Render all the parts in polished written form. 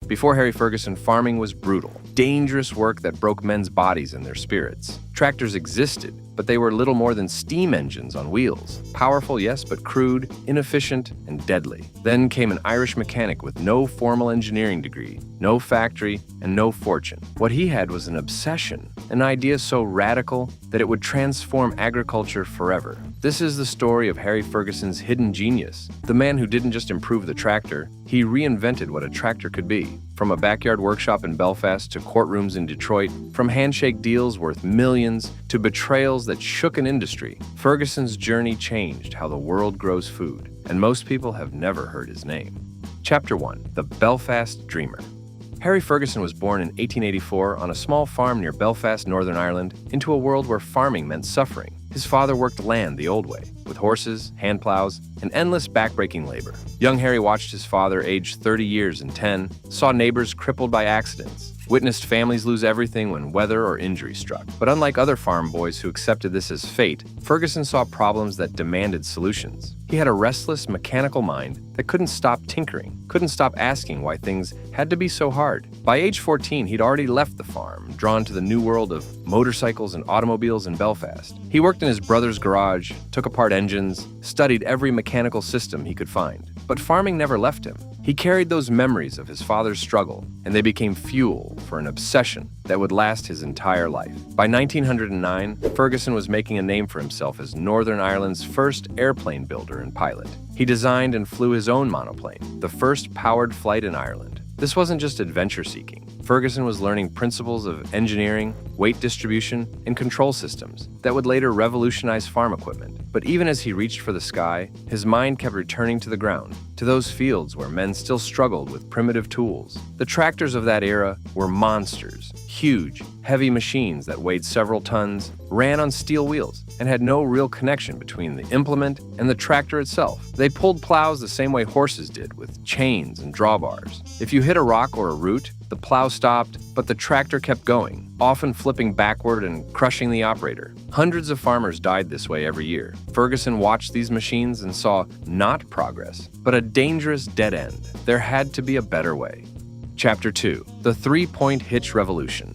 Before Harry Ferguson, farming was brutal, dangerous work that broke men's bodies and their spirits. Tractors existed, but they were little more than steam engines on wheels. Powerful, yes, but crude, inefficient, and deadly. Then came an Irish mechanic with no formal engineering degree, no factory, and no fortune. What he had was an obsession, an idea so radical that it would transform agriculture forever. This is the story of Harry Ferguson's hidden genius, the man who didn't just improve the tractor, he reinvented what a tractor could be. From a backyard workshop in Belfast to courtrooms in Detroit, from handshake deals worth millions to betrayals that shook an industry, Ferguson's journey changed how the world grows food, and most people have never heard his name. Chapter 1: The Belfast Dreamer. Harry Ferguson was born in 1884 on a small farm near Belfast, Northern Ireland, into a world where farming meant suffering. His father worked land the old way, with horses, hand plows, and endless backbreaking labor. Young Harry watched his father age 30 years in 10, saw neighbors crippled by accidents, witnessed families lose everything when weather or injury struck. But unlike other farm boys who accepted this as fate, Ferguson saw problems that demanded solutions. He had a restless, mechanical mind that couldn't stop tinkering, couldn't stop asking why things had to be so hard. By age 14, he'd already left the farm, drawn to the new world of motorcycles and automobiles in Belfast. He worked in his brother's garage, took apart engines, studied every mechanical system he could find. But farming never left him. He carried those memories of his father's struggle, and they became fuel for an obsession that would last his entire life. By 1909, Ferguson was making a name for himself as Northern Ireland's first airplane builder and pilot. He designed and flew his own monoplane, the first powered flight in Ireland. This wasn't just adventure-seeking. Ferguson was learning principles of engineering, weight distribution, and control systems that would later revolutionize farm equipment. But even as he reached for the sky, his mind kept returning to the ground, to those fields where men still struggled with primitive tools. The tractors of that era were monsters, huge, heavy machines that weighed several tons, ran on steel wheels, and had no real connection between the implement and the tractor itself. They pulled plows the same way horses did, with chains and drawbars. If you hit a rock or a root, the plow stopped, but the tractor kept going, often flipping backward and crushing the operator. Hundreds of farmers died this way every year. Ferguson watched these machines and saw not progress, but a dangerous dead end. There had to be a better way. Chapter 2: The Three-Point Hitch Revolution.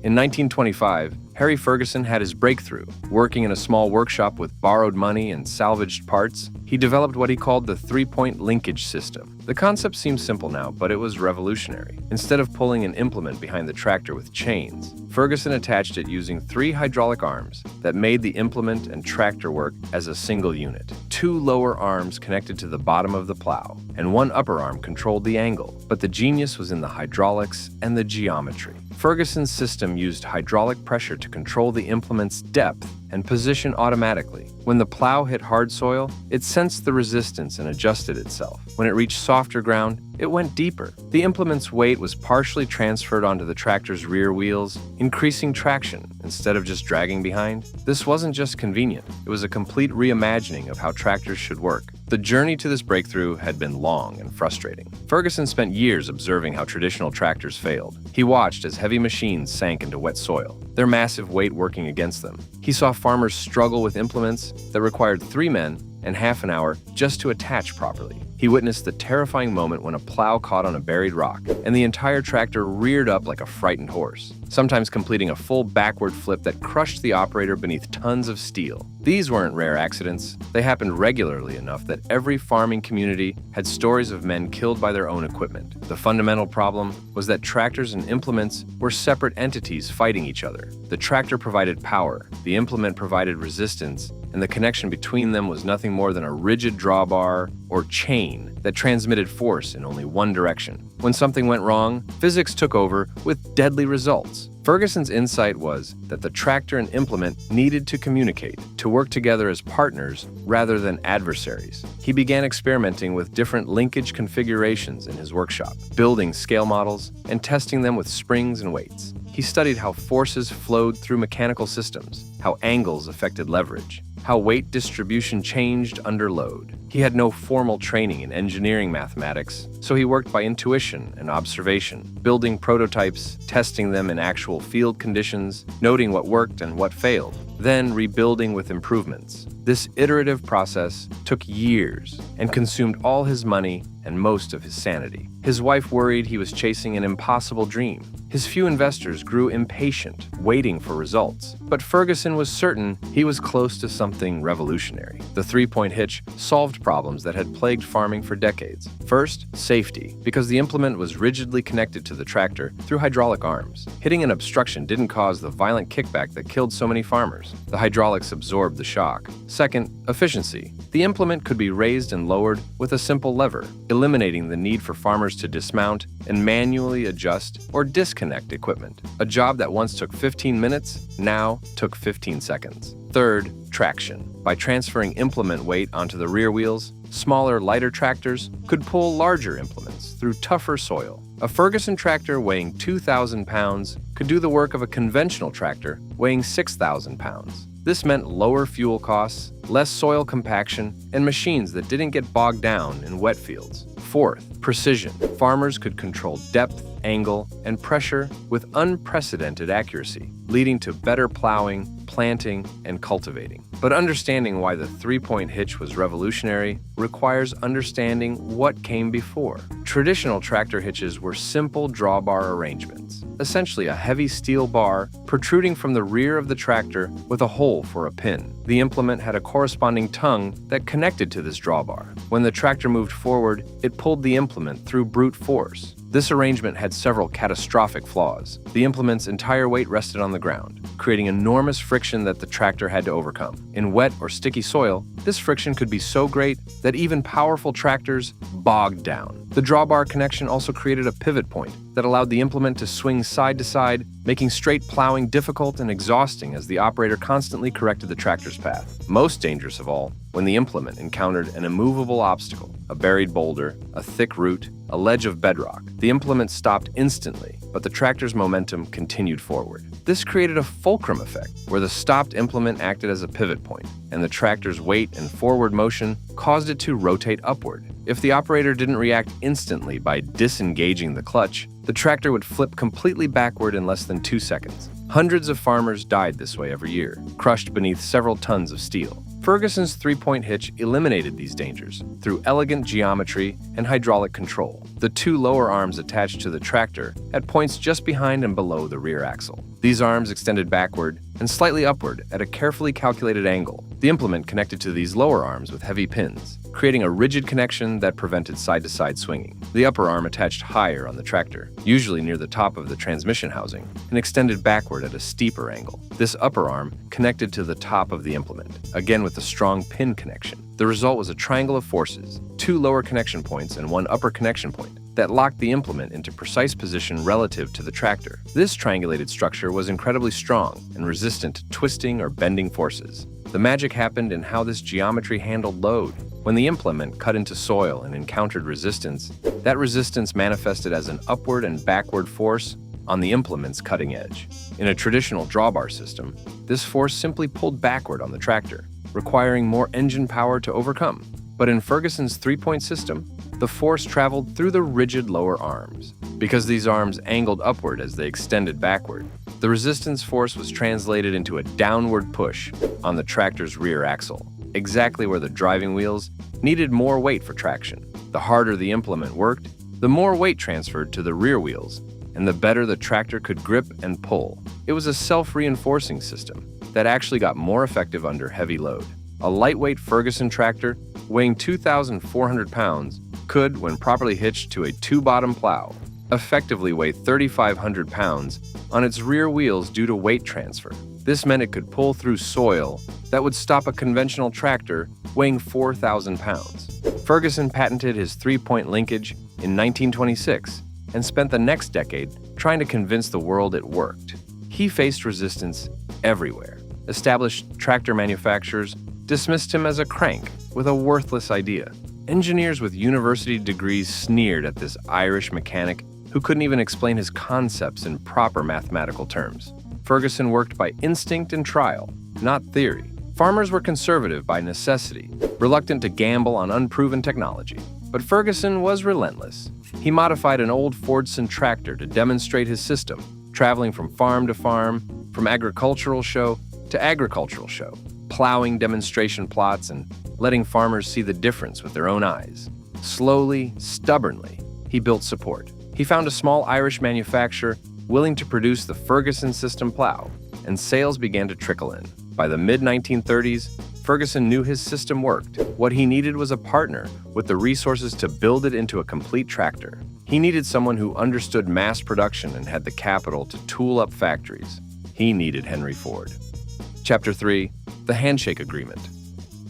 In 1925, Harry Ferguson had his breakthrough. Working in a small workshop with borrowed money and salvaged parts, he developed what he called the three-point linkage system. The concept seems simple now, but it was revolutionary. Instead of pulling an implement behind the tractor with chains, Ferguson attached it using 3 hydraulic arms that made the implement and tractor work as a single unit. 2 lower arms connected to the bottom of the plow, and 1 upper arm controlled the angle. But the genius was in the hydraulics and the geometry. Ferguson's system used hydraulic pressure to control the implement's depth and position automatically. When the plow hit hard soil, it sensed the resistance and adjusted itself. When it reached softer ground, it went deeper. The implement's weight was partially transferred onto the tractor's rear wheels, increasing traction instead of just dragging behind. This wasn't just convenient, it was a complete reimagining of how tractors should work. The journey to this breakthrough had been long and frustrating. Ferguson spent years observing how traditional tractors failed. He watched as heavy machines sank into wet soil, their massive weight working against them. He saw farmers struggle with implements that required 3 men and half an hour just to attach properly. He witnessed the terrifying moment when a plow caught on a buried rock, and the entire tractor reared up like a frightened horse, sometimes completing a full backward flip that crushed the operator beneath tons of steel. These weren't rare accidents. They happened regularly enough that every farming community had stories of men killed by their own equipment. The fundamental problem was that tractors and implements were separate entities fighting each other. The tractor provided power, the implement provided resistance, and the connection between them was nothing more than a rigid drawbar or chain that transmitted force in only one direction. When something went wrong, physics took over with deadly results. Ferguson's insight was that the tractor and implement needed to communicate, to work together as partners rather than adversaries. He began experimenting with different linkage configurations in his workshop, building scale models and testing them with springs and weights. He studied how forces flowed through mechanical systems, how angles affected leverage, how weight distribution changed under load. He had no formal training in engineering mathematics, so he worked by intuition and observation, building prototypes, testing them in actual field conditions, noting what worked and what failed. then rebuilding with improvements. This iterative process took years and consumed all his money and most of his sanity. His wife worried he was chasing an impossible dream. His few investors grew impatient, waiting for results. But Ferguson was certain he was close to something revolutionary. The three-point hitch solved problems that had plagued farming for decades. First, safety, because the implement was rigidly connected to the tractor through hydraulic arms. Hitting an obstruction didn't cause the violent kickback that killed so many farmers. The hydraulics absorbed the shock. Second, efficiency. The implement could be raised and lowered with a simple lever, eliminating the need for farmers to dismount and manually adjust or disconnect equipment. A job that once took 15 minutes now took 15 seconds. Third, traction. By transferring implement weight onto the rear wheels, smaller, lighter tractors could pull larger implements through tougher soil. A Ferguson tractor weighing 2,000 pounds could do the work of a conventional tractor weighing 6,000 pounds. This meant lower fuel costs, less soil compaction, and machines that didn't get bogged down in wet fields. Fourth, precision. Farmers could control depth, angle, and pressure with unprecedented accuracy, leading to better plowing, planting, and cultivating. But understanding why the three-point hitch was revolutionary requires understanding what came before. Traditional tractor hitches were simple drawbar arrangements, essentially a heavy steel bar protruding from the rear of the tractor with a hole for a pin. The implement had a corresponding tongue that connected to this drawbar. When the tractor moved forward, it pulled the implement through brute force. This arrangement had several catastrophic flaws. The implement's entire weight rested on the ground, creating enormous friction that the tractor had to overcome. In wet or sticky soil, this friction could be so great that even powerful tractors bogged down. The drawbar connection also created a pivot point that allowed the implement to swing side to side, making straight plowing difficult and exhausting as the operator constantly corrected the tractor's path. Most dangerous of all, when the implement encountered an immovable obstacle, a buried boulder, a thick root, a ledge of bedrock. The implement stopped instantly, but the tractor's momentum continued forward. This created a fulcrum effect, where the stopped implement acted as a pivot point, and the tractor's weight and forward motion caused it to rotate upward. If the operator didn't react instantly by disengaging the clutch, the tractor would flip completely backward in less than 2 seconds. Hundreds of farmers died this way every year, crushed beneath several tons of steel. Ferguson's three-point hitch eliminated these dangers through elegant geometry and hydraulic control. The two lower arms attached to the tractor at points just behind and below the rear axle. These arms extended backward and slightly upward at a carefully calculated angle. The implement connected to these lower arms with heavy pins, creating a rigid connection that prevented side-to-side swinging. The upper arm attached higher on the tractor, usually near the top of the transmission housing, and extended backward at a steeper angle. This upper arm connected to the top of the implement, again with a strong pin connection. The result was a triangle of forces, 2 lower connection points and 1 upper connection point, that locked the implement into precise position relative to the tractor. This triangulated structure was incredibly strong and resistant to twisting or bending forces. The magic happened in how this geometry handled load. When the implement cut into soil and encountered resistance, that resistance manifested as an upward and backward force on the implement's cutting edge. In a traditional drawbar system, this force simply pulled backward on the tractor, requiring more engine power to overcome. But in Ferguson's three-point system, the force traveled through the rigid lower arms. Because these arms angled upward as they extended backward, the resistance force was translated into a downward push on the tractor's rear axle, exactly where the driving wheels needed more weight for traction. The harder the implement worked, the more weight transferred to the rear wheels, and the better the tractor could grip and pull. It was a self-reinforcing system that actually got more effective under heavy load. A lightweight Ferguson tractor weighing 2,400 pounds could, when properly hitched to a 2-bottom plow, effectively weigh 3,500 pounds on its rear wheels due to weight transfer. This meant it could pull through soil that would stop a conventional tractor weighing 4,000 pounds. Ferguson patented his three-point linkage in 1926 and spent the next decade trying to convince the world it worked. He faced resistance everywhere. Established tractor manufacturers dismissed him as a crank with a worthless idea. Engineers with university degrees sneered at this Irish mechanic who couldn't even explain his concepts in proper mathematical terms. Ferguson worked by instinct and trial, not theory. Farmers were conservative by necessity, reluctant to gamble on unproven technology. But Ferguson was relentless. He modified an old Fordson tractor to demonstrate his system, traveling from farm to farm, from agricultural show to agricultural show, plowing demonstration plots and letting farmers see the difference with their own eyes. Slowly, stubbornly, he built support. He found a small Irish manufacturer willing to produce the Ferguson system plow, and sales began to trickle in. By the mid-1930s, Ferguson knew his system worked. What he needed was a partner with the resources to build it into a complete tractor. He needed someone who understood mass production and had the capital to tool up factories. He needed Henry Ford. Chapter 3. The Handshake Agreement.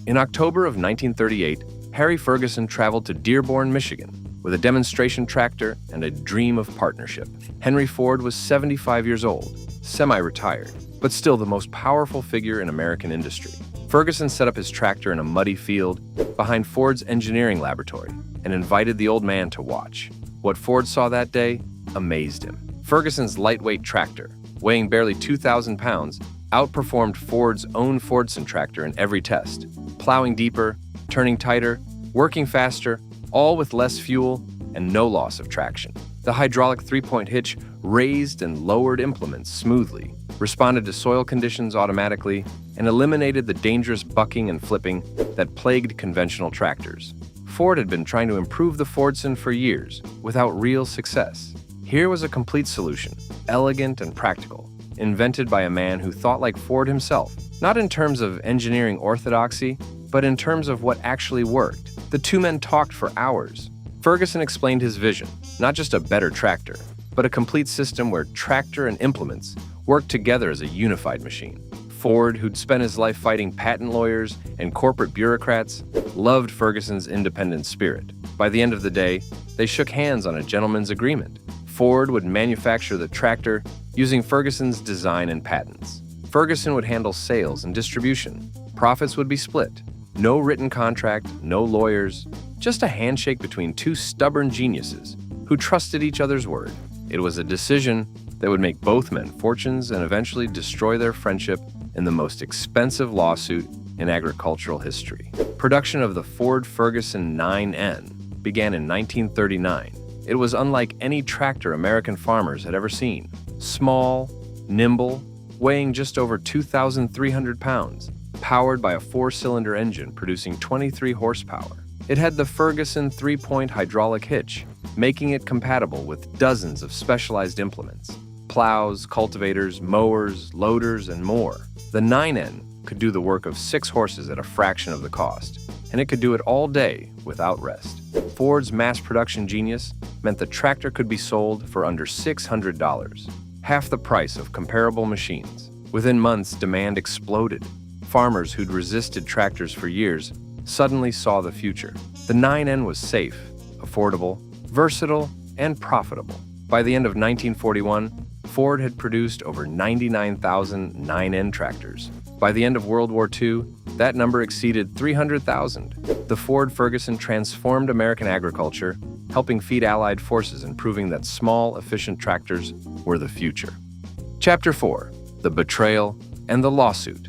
In October of 1938, Harry Ferguson traveled to Dearborn, Michigan, with a demonstration tractor and a dream of partnership. Henry Ford was 75 years old, semi-retired, but still the most powerful figure in American industry. Ferguson set up his tractor in a muddy field behind Ford's engineering laboratory and invited the old man to watch. What Ford saw that day amazed him. Ferguson's lightweight tractor, weighing barely 2,000 pounds, outperformed Ford's own Fordson tractor in every test, plowing deeper, turning tighter, working faster, all with less fuel and no loss of traction. The hydraulic three-point hitch raised and lowered implements smoothly, responded to soil conditions automatically, and eliminated the dangerous bucking and flipping that plagued conventional tractors. Ford had been trying to improve the Fordson for years, without real success. Here was a complete solution, elegant and practical, invented by a man who thought like Ford himself, not in terms of engineering orthodoxy, but in terms of what actually worked. The two men talked for hours. Ferguson explained his vision, not just a better tractor, but a complete system where tractor and implements worked together as a unified machine. Ford, who'd spent his life fighting patent lawyers and corporate bureaucrats, loved Ferguson's independent spirit. By the end of the day, they shook hands on a gentleman's agreement. Ford would manufacture the tractor using Ferguson's design and patents. Ferguson would handle sales and distribution. Profits would be split. No written contract, no lawyers, just a handshake between two stubborn geniuses who trusted each other's word. It was a decision that would make both men fortunes and eventually destroy their friendship in the most expensive lawsuit in agricultural history. Production of the Ford Ferguson 9N began in 1939. It was unlike any tractor American farmers had ever seen. Small, nimble, weighing just over 2,300 pounds, powered by a four-cylinder engine producing 23 horsepower. It had the Ferguson three-point hydraulic hitch, making it compatible with dozens of specialized implements: plows, cultivators, mowers, loaders, and more. The 9N could do the work of 6 horses at a fraction of the cost, and it could do it all day without rest. Ford's mass production genius meant the tractor could be sold for under $600, half the price of comparable machines. Within months, demand exploded. Farmers who'd resisted tractors for years suddenly saw the future. The 9N was safe, affordable, versatile, and profitable. By the end of 1941, Ford had produced over 99,000 9N tractors. By the end of World War II, that number exceeded 300,000. The Ford-Ferguson transformed American agriculture, helping feed Allied forces and proving that small, efficient tractors were the future. Chapter 4. The Betrayal and the Lawsuit.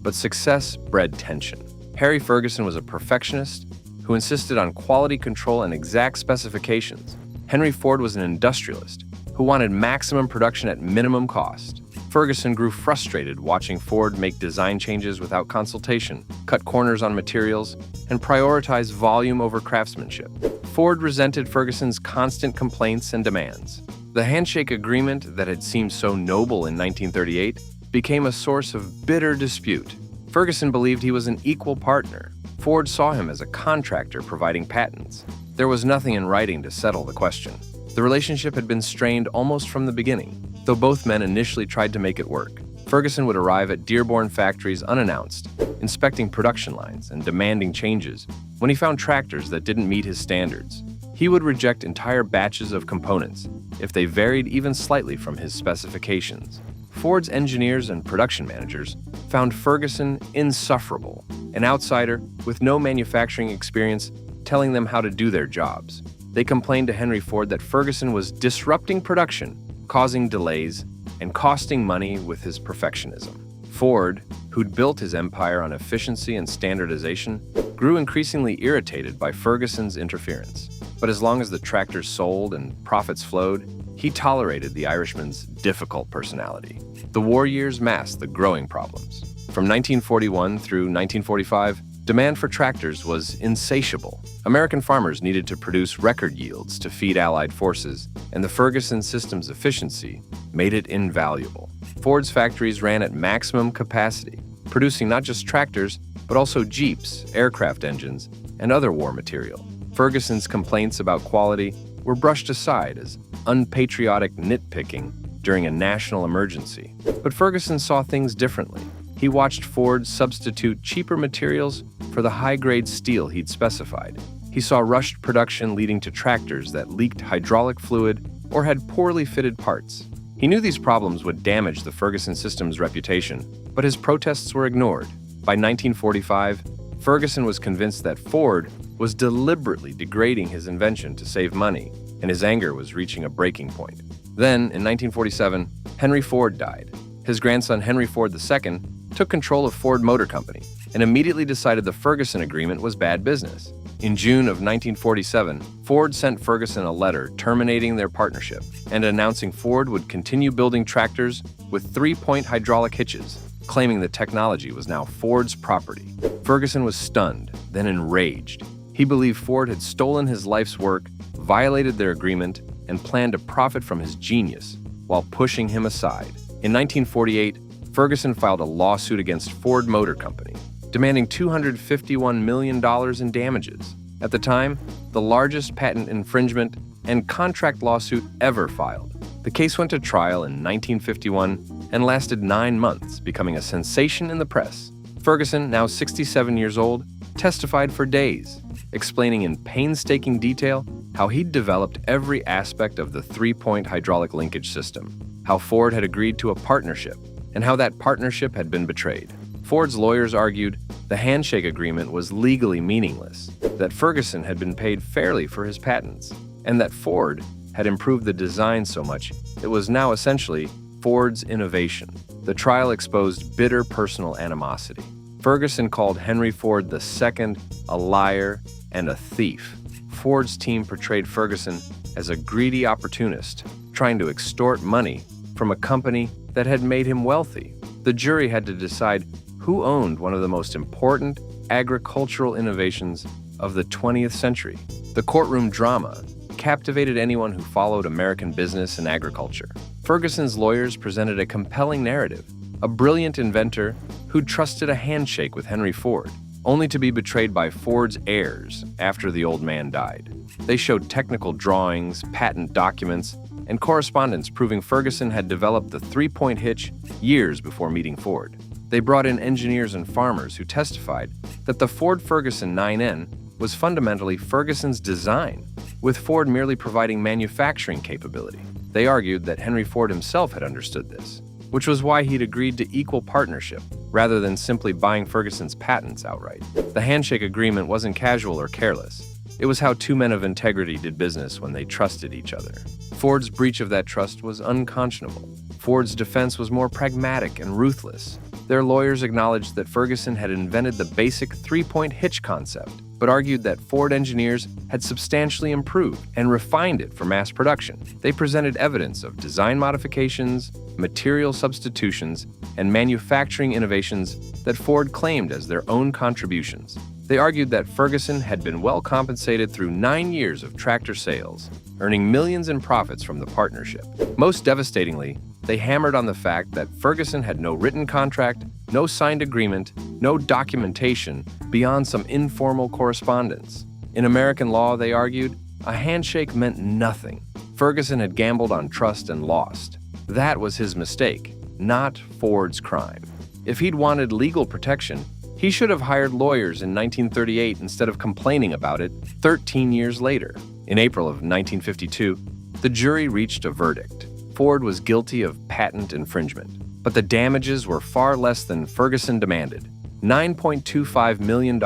But success bred tension. Harry Ferguson was a perfectionist who insisted on quality control and exact specifications. Henry Ford was an industrialist who wanted maximum production at minimum cost. Ferguson grew frustrated watching Ford make design changes without consultation, cut corners on materials, and prioritize volume over craftsmanship. Ford resented Ferguson's constant complaints and demands. The handshake agreement that had seemed so noble in 1938 became a source of bitter dispute. Ferguson believed he was an equal partner. Ford saw him as a contractor providing patents. There was nothing in writing to settle the question. The relationship had been strained almost from the beginning, though both men initially tried to make it work. Ferguson would arrive at Dearborn factories unannounced, inspecting production lines and demanding changes. When he found tractors that didn't meet his standards, he would reject entire batches of components if they varied even slightly from his specifications. Ford's engineers and production managers found Ferguson insufferable, an outsider with no manufacturing experience telling them how to do their jobs. They complained to Henry Ford that Ferguson was disrupting production, causing delays, and costing money with his perfectionism. Ford, who'd built his empire on efficiency and standardization, grew increasingly irritated by Ferguson's interference. But as long as the tractors sold and profits flowed, He tolerated the Irishman's difficult personality. The war years masked the growing problems. From 1941 through 1945, demand for tractors was insatiable. American farmers needed to produce record yields to feed Allied forces, and the Ferguson system's efficiency made it invaluable. Ford's factories ran at maximum capacity, producing not just tractors, but also jeeps, aircraft engines, and other war material. Ferguson's complaints about quality were brushed aside as unpatriotic nitpicking during a national emergency. But Ferguson saw things differently. He watched Ford substitute cheaper materials for the high-grade steel he'd specified. He saw rushed production leading to tractors that leaked hydraulic fluid or had poorly fitted parts. He knew these problems would damage the Ferguson system's reputation, but his protests were ignored. By 1945, Ferguson was convinced that Ford was deliberately degrading his invention to save money, and his anger was reaching a breaking point. Then, in 1947, Henry Ford died. His grandson Henry Ford II took control of Ford Motor Company and immediately decided the Ferguson Agreement was bad business. In June of 1947, Ford sent Ferguson a letter terminating their partnership and announcing Ford would continue building tractors with three-point hydraulic hitches, claiming the technology was now Ford's property. Ferguson was stunned, then enraged. He believed Ford had stolen his life's work, violated their agreement, and planned to profit from his genius while pushing him aside. In 1948, Ferguson filed a lawsuit against Ford Motor Company, demanding $251 million in damages. At the time, the largest patent infringement and contract lawsuit ever filed. The case went to trial in 1951 and lasted 9 months, becoming a sensation in the press. Ferguson, now 67 years old, testified for days, explaining in painstaking detail how he'd developed every aspect of the three-point hydraulic linkage system, how Ford had agreed to a partnership, and how that partnership had been betrayed. Ford's lawyers argued the handshake agreement was legally meaningless, that Ferguson had been paid fairly for his patents, and that Ford had improved the design so much it was now essentially Ford's innovation. The trial exposed bitter personal animosity. Ferguson called Henry Ford II a liar and a thief. Ford's team portrayed Ferguson as a greedy opportunist, trying to extort money from a company that had made him wealthy. The jury had to decide who owned one of the most important agricultural innovations of the 20th century. The courtroom drama captivated anyone who followed American business and agriculture. Ferguson's lawyers presented a compelling narrative, a brilliant inventor who trusted a handshake with Henry Ford, only to be betrayed by Ford's heirs after the old man died. They showed technical drawings, patent documents, and correspondence proving Ferguson had developed the three-point hitch years before meeting Ford. They brought in engineers and farmers who testified that the Ford Ferguson 9N was fundamentally Ferguson's design, with Ford merely providing manufacturing capability. They argued that Henry Ford himself had understood this, which was why he'd agreed to equal partnership rather than simply buying Ferguson's patents outright. The handshake agreement wasn't casual or careless. It was how two men of integrity did business when they trusted each other. Ford's breach of that trust was unconscionable. Ford's defense was more pragmatic and ruthless. Their lawyers acknowledged that Ferguson had invented the basic three-point hitch concept, but argued that Ford engineers had substantially improved and refined it for mass production. They presented evidence of design modifications, material substitutions, and manufacturing innovations that Ford claimed as their own contributions. They argued that Ferguson had been well compensated through 9 years of tractor sales, earning millions in profits from the partnership. Most devastatingly, they hammered on the fact that Ferguson had no written contract, no signed agreement, no documentation beyond some informal correspondence. In American law, they argued, a handshake meant nothing. Ferguson had gambled on trust and lost. That was his mistake, not Ford's crime. If he'd wanted legal protection, he should have hired lawyers in 1938 instead of complaining about it 13 years later. In April of 1952, the jury reached a verdict. Ford was guilty of patent infringement, but the damages were far less than Ferguson demanded, $9.25 million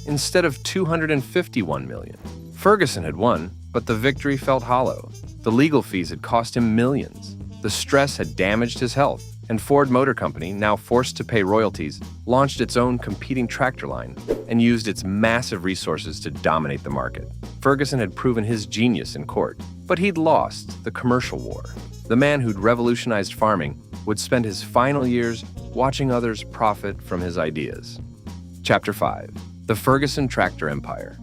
instead of $251 million. Ferguson had won, but the victory felt hollow. The legal fees had cost him millions. The stress had damaged his health, and Ford Motor Company, now forced to pay royalties, launched its own competing tractor line and used its massive resources to dominate the market. Ferguson had proven his genius in court, but he'd lost the commercial war. The man who'd revolutionized farming would spend his final years watching others profit from his ideas. Chapter 5. The Ferguson Tractor Empire.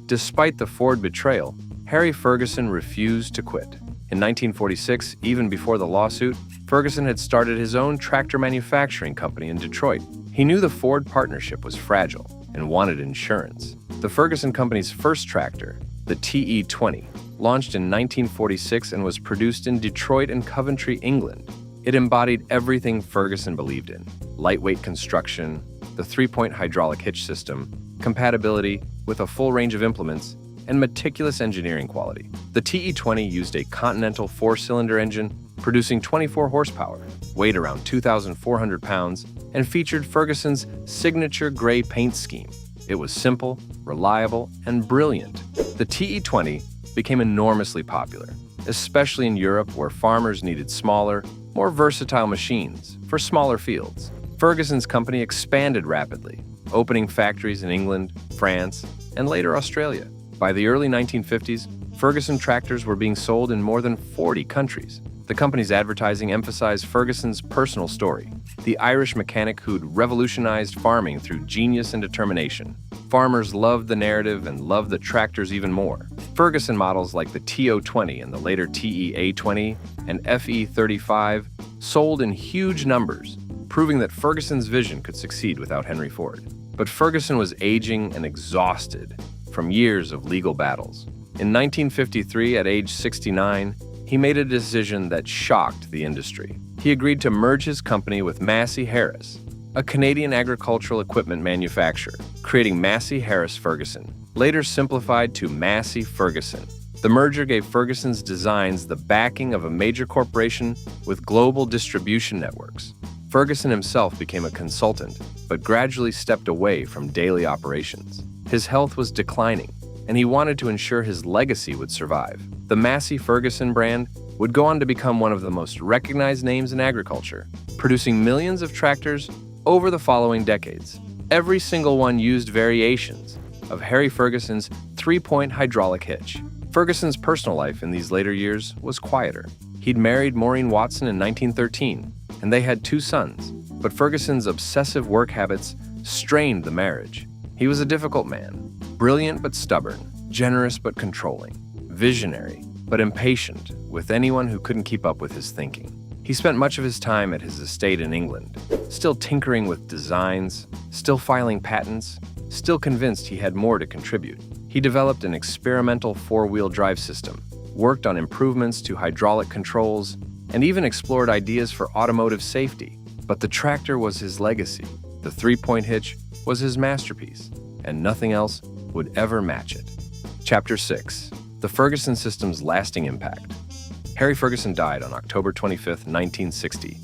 Despite the Ford betrayal, Harry Ferguson refused to quit. In 1946, even before the lawsuit, Ferguson had started his own tractor manufacturing company in Detroit. He knew the Ford partnership was fragile and wanted insurance. The Ferguson company's first tractor, the TE-20, launched in 1946 and was produced in Detroit and Coventry, England. It embodied everything Ferguson believed in: lightweight construction, the three-point hydraulic hitch system, compatibility with a full range of implements, and meticulous engineering quality. The TE-20 used a Continental four-cylinder engine producing 24 horsepower, weighed around 2,400 pounds, and featured Ferguson's signature gray paint scheme. It was simple, reliable, and brilliant. The TE-20 became enormously popular, especially in Europe, where farmers needed smaller, more versatile machines for smaller fields. Ferguson's company expanded rapidly, opening factories in England, France, and later Australia. By the early 1950s, Ferguson tractors were being sold in more than 40 countries. The company's advertising emphasized Ferguson's personal story, the Irish mechanic who'd revolutionized farming through genius and determination. Farmers loved the narrative and loved the tractors even more. Ferguson models like the TO-20 and the later TE-A-20 and FE-35 sold in huge numbers, proving that Ferguson's vision could succeed without Henry Ford. But Ferguson was aging and exhausted from years of legal battles. In 1953, at age 69, he made a decision that shocked the industry. He agreed to merge his company with Massey Harris, a Canadian agricultural equipment manufacturer, creating Massey Harris Ferguson, later simplified to Massey Ferguson. The merger gave Ferguson's designs the backing of a major corporation with global distribution networks. Ferguson himself became a consultant, but gradually stepped away from daily operations. His health was declining, and he wanted to ensure his legacy would survive. The Massey Ferguson brand would go on to become one of the most recognized names in agriculture, producing millions of tractors over the following decades. Every single one used variations of Harry Ferguson's three-point hydraulic hitch. Ferguson's personal life in these later years was quieter. He'd married Maureen Watson in 1913, and they had 2 sons, but Ferguson's obsessive work habits strained the marriage. He was a difficult man, brilliant but stubborn, generous but controlling, visionary but impatient with anyone who couldn't keep up with his thinking. He spent much of his time at his estate in England, still tinkering with designs, still filing patents, still convinced he had more to contribute. He developed an experimental 4-wheel drive system, worked on improvements to hydraulic controls, and even explored ideas for automotive safety. But the tractor was his legacy. The three-point hitch was his masterpiece, and nothing else would ever match it. Chapter 6. The Ferguson System's Lasting Impact. Harry Ferguson died on October 25, 1960,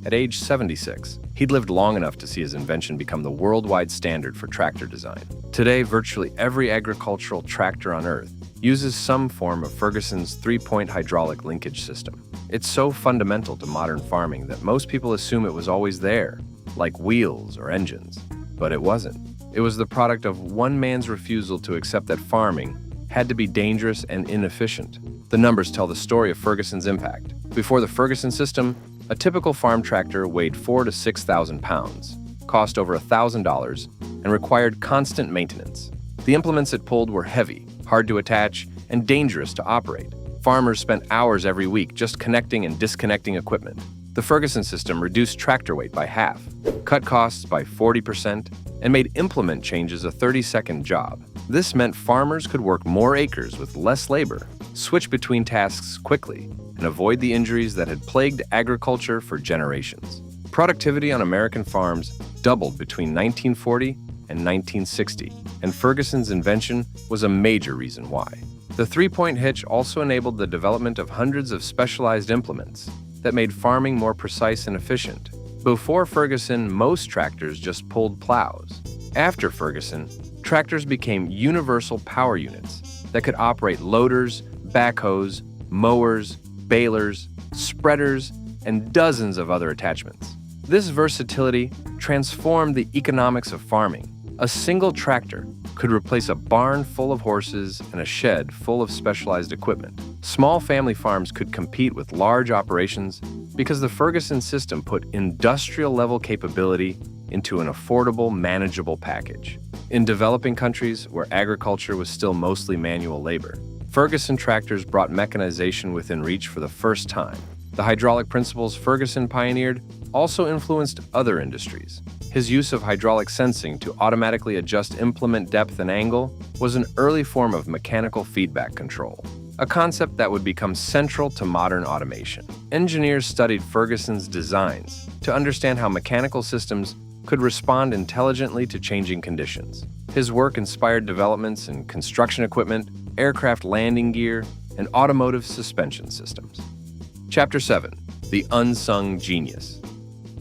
at age 76. He'd lived long enough to see his invention become the worldwide standard for tractor design. Today, virtually every agricultural tractor on Earth uses some form of Ferguson's three-point hydraulic linkage system. It's so fundamental to modern farming that most people assume it was always there, like wheels or engines. But it wasn't. It was the product of one man's refusal to accept that farming had to be dangerous and inefficient. The numbers tell the story of Ferguson's impact. Before the Ferguson system, a typical farm tractor weighed 4,000 to 6,000 pounds, cost over $1,000, and required constant maintenance. The implements it pulled were heavy, hard to attach, and dangerous to operate. Farmers spent hours every week just connecting and disconnecting equipment. The Ferguson system reduced tractor weight by half, cut costs by 40%, and made implement changes a 30-second job. This meant farmers could work more acres with less labor, switch between tasks quickly, and avoid the injuries that had plagued agriculture for generations. Productivity on American farms doubled between 1940 and 1960, and Ferguson's invention was a major reason why. The three-point hitch also enabled the development of hundreds of specialized implements that made farming more precise and efficient. Before Ferguson, most tractors just pulled plows. After Ferguson, tractors became universal power units that could operate loaders, backhoes, mowers, balers, spreaders, and dozens of other attachments. This versatility transformed the economics of farming. A single tractor could replace a barn full of horses and a shed full of specialized equipment. Small family farms could compete with large operations because the Ferguson system put industrial-level capability into an affordable, manageable package. In developing countries where agriculture was still mostly manual labor, Ferguson tractors brought mechanization within reach for the first time. The hydraulic principles Ferguson pioneered also influenced other industries. His use of hydraulic sensing to automatically adjust implement depth and angle was an early form of mechanical feedback control, a concept that would become central to modern automation. Engineers studied Ferguson's designs to understand how mechanical systems could respond intelligently to changing conditions. His work inspired developments in construction equipment, aircraft landing gear, and automotive suspension systems. Chapter 7. The Unsung Genius.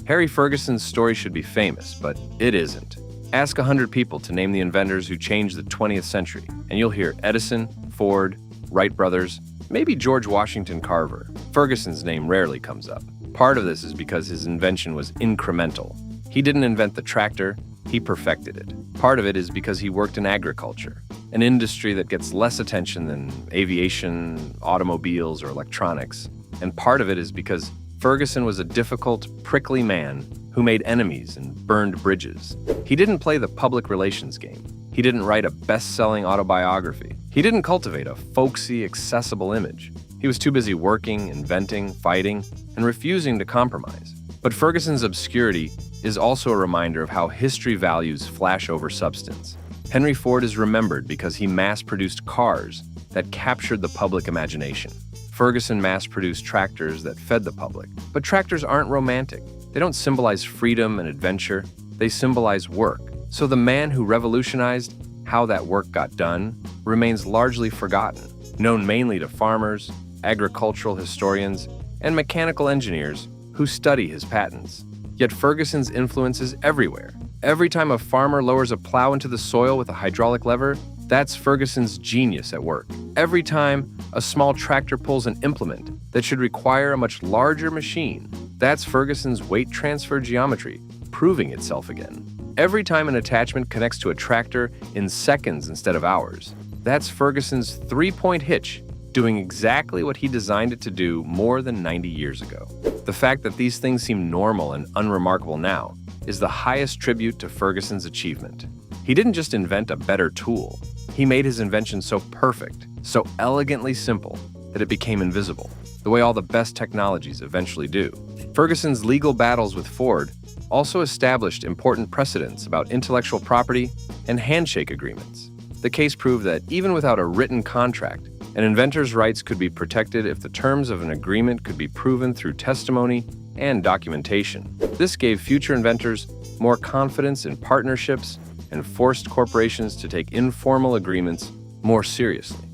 Harry Ferguson's story should be famous, but it isn't. Ask 100 people to name the inventors who changed the 20th century, and you'll hear Edison, Ford, Wright brothers, maybe George Washington Carver. Ferguson's name rarely comes up. Part of this is because his invention was incremental. He didn't invent the tractor, he perfected it. Part of it is because he worked in agriculture, an industry that gets less attention than aviation, automobiles, or electronics. And part of it is because Ferguson was a difficult, prickly man who made enemies and burned bridges. He didn't play the public relations game. He didn't write a best-selling autobiography. He didn't cultivate a folksy, accessible image. He was too busy working, inventing, fighting, and refusing to compromise. But Ferguson's obscurity is also a reminder of how history values flash over substance. Henry Ford is remembered because he mass-produced cars that captured the public imagination. Ferguson mass-produced tractors that fed the public. But tractors aren't romantic. They don't symbolize freedom and adventure. They symbolize work. So the man who revolutionized how that work got done remains largely forgotten, known mainly to farmers, agricultural historians, and mechanical engineers who study his patents. Yet Ferguson's influence is everywhere. Every time a farmer lowers a plow into the soil with a hydraulic lever, that's Ferguson's genius at work. Every time a small tractor pulls an implement that should require a much larger machine, that's Ferguson's weight transfer geometry proving itself again. Every time an attachment connects to a tractor in seconds instead of hours, that's Ferguson's three-point hitch doing exactly what he designed it to do more than 90 years ago. The fact that these things seem normal and unremarkable now is the highest tribute to Ferguson's achievement. He didn't just invent a better tool. He made his invention so perfect, so elegantly simple, that it became invisible, the way all the best technologies eventually do. Ferguson's legal battles with Ford also established important precedents about intellectual property and handshake agreements. The case proved that even without a written contract, an inventor's rights could be protected if the terms of an agreement could be proven through testimony and documentation. This gave future inventors more confidence in partnerships and forced corporations to take informal agreements more seriously.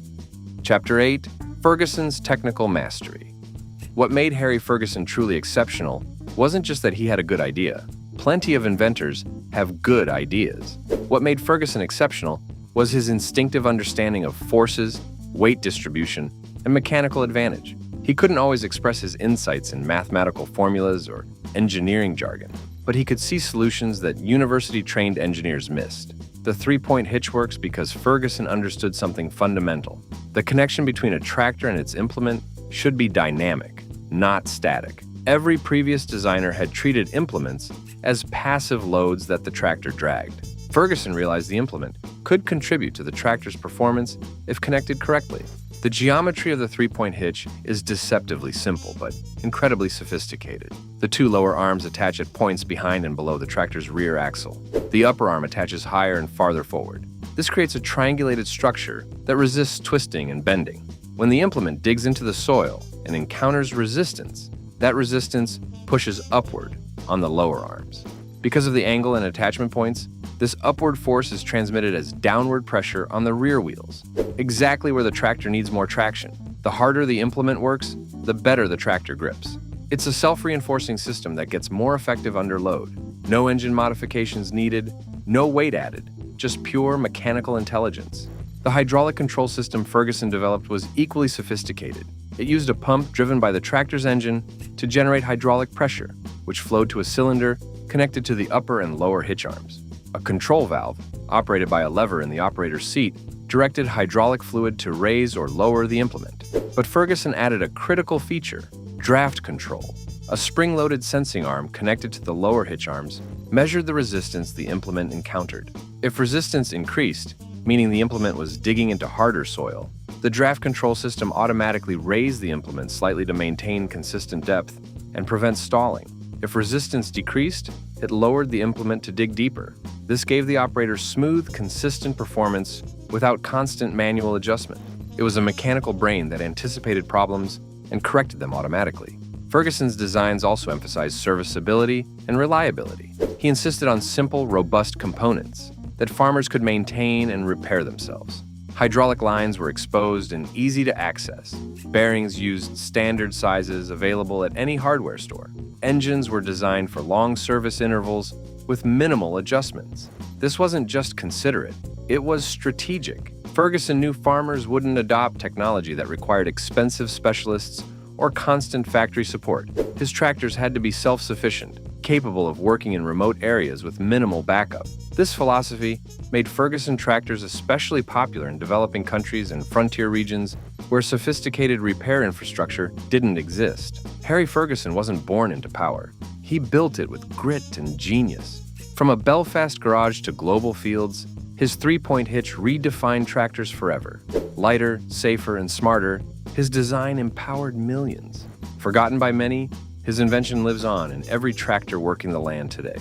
Chapter 8. Ferguson's Technical Mastery. What made Harry Ferguson truly exceptional wasn't just that he had a good idea. Plenty of inventors have good ideas. What made Ferguson exceptional was his instinctive understanding of forces, weight distribution, and mechanical advantage. He couldn't always express his insights in mathematical formulas or engineering jargon, but he could see solutions that university-trained engineers missed. The three-point hitch works because Ferguson understood something fundamental. The connection between a tractor and its implement should be dynamic, not static. Every previous designer had treated implements as passive loads that the tractor dragged. Ferguson realized the implement could contribute to the tractor's performance if connected correctly. The geometry of the three-point hitch is deceptively simple, but incredibly sophisticated. The two lower arms attach at points behind and below the tractor's rear axle. The upper arm attaches higher and farther forward. This creates a triangulated structure that resists twisting and bending. When the implement digs into the soil and encounters resistance, that resistance pushes upward on the lower arms. Because of the angle and attachment points, this upward force is transmitted as downward pressure on the rear wheels, exactly where the tractor needs more traction. The harder the implement works, the better the tractor grips. It's a self-reinforcing system that gets more effective under load. No engine modifications needed, no weight added, just pure mechanical intelligence. The hydraulic control system Ferguson developed was equally sophisticated. It used a pump driven by the tractor's engine to generate hydraulic pressure, which flowed to a cylinder connected to the upper and lower hitch arms. A control valve, operated by a lever in the operator's seat, directed hydraulic fluid to raise or lower the implement. But Ferguson added a critical feature: draft control. A spring-loaded sensing arm connected to the lower hitch arms measured the resistance the implement encountered. If resistance increased, meaning the implement was digging into harder soil, the draft control system automatically raised the implement slightly to maintain consistent depth and prevent stalling. If resistance decreased, it lowered the implement to dig deeper. This gave the operator smooth, consistent performance without constant manual adjustment. It was a mechanical brain that anticipated problems and corrected them automatically. Ferguson's designs also emphasized serviceability and reliability. He insisted on simple, robust components that farmers could maintain and repair themselves. Hydraulic lines were exposed and easy to access. Bearings used standard sizes available at any hardware store. Engines were designed for long service intervals with minimal adjustments. This wasn't just considerate, it was strategic. Ferguson knew farmers wouldn't adopt technology that required expensive specialists or constant factory support. His tractors had to be self-sufficient, capable of working in remote areas with minimal backup. This philosophy made Ferguson tractors especially popular in developing countries and frontier regions where sophisticated repair infrastructure didn't exist. Harry Ferguson wasn't born into power. He built it with grit and genius. From a Belfast garage to global fields, his three-point hitch redefined tractors forever. Lighter, safer, and smarter, his design empowered millions. Forgotten by many, his invention lives on in every tractor working the land today.